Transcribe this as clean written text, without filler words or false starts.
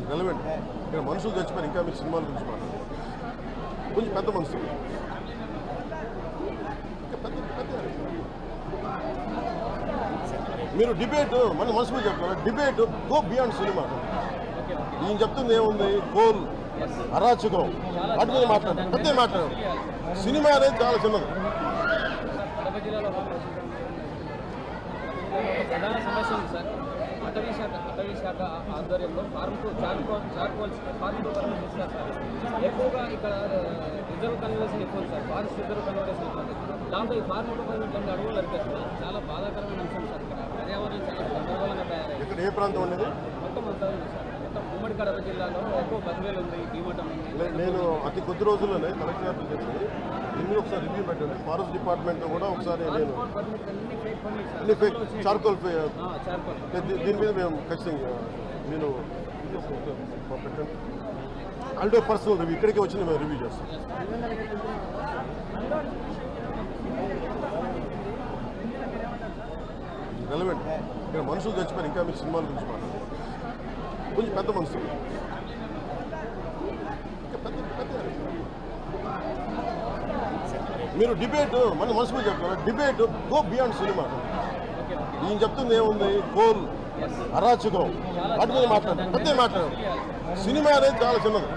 Relevant ఇక్కడ మనుషులు చచ్చిపోయారు. ఇంకా మీరు సినిమాల గురించి మాట్లాడారు. కొంచెం పెద్ద మనుషులు, ఇంకా పెద్ద మీరు డిబేట్ మన మనసులో చెప్తారు. Debate go beyond cinema. ఈయన చెప్తుంది ఏముంది, కోల్ అరాచకం వాటి మీద మాట్లాడారు. పెద్ద మాట్లాడారు. సినిమా అనేది చాలా చిన్నది. ప్రధాన సమస్య ఉంది సార్. అటవీ శాఖ ఆధ్వర్యంలో చార్కోల్ పర్మిట్ ఇస్తారు సార్. ఎక్కువగా ఇక్కడ రిజర్వ్ కన్వర్షన్ ఎక్కువ సార్. ఫారెస్ట్ రిజర్వ్ కన్వర్షన్ ఎక్కువ. దాంతో ఈ ఫార్మ్ పర్మిట్ అడుగులు నడిపేస్తున్నారు. చాలా బాధాకరమైన అంశం సార్. ఇక్కడ పర్యావరణం చాలా గందరగోళంగా తయారైంది. ఇక్కడ ఏ ప్రాంతం ఉండేది? మొత్తం అంతా ఉంది సార్. మొత్తం ఉమ్మడి కడప జిల్లాలో ఎక్కువ బద్వేలు ఉంది, భీమటం ఉంది. నేను అతి కొద్ది రోజుల్లోనే కలెక్టర్ గారికి చెప్పి దీన్ని ఒకసారి రివ్యూ పెట్టండి. ఫారెస్ట్ డిపార్ట్మెంట్ కూడా ఒకసారి నేను అన్ని ఫేక్ చార్కోల్ దీని మీద మేము ఖచ్చితంగా నేను పెట్టండి. అంటే పర్సనల్ రివ్యూ ఇక్కడికి వచ్చి మేము రివ్యూ చేస్తాం. రెలవెంట్ ఇక్కడ మనుషులు చచ్చిపోయారు. ఇంకా మీరు సినిమాల గురించి మాట్లాడారు. కొంచెం పెద్ద మనుషులు, ఇంకా పెద్ద మీరు డిబేట్ మన మనసులో చెప్తారు. Debate go beyond cinema. ఈయన చెప్తుంది ఏముంది, కోల్ అరాచకం వాటి మీద మాట్లాడారు. పెద్ద మాట్లాడారు. సినిమా అనేది చాలా చిన్నది.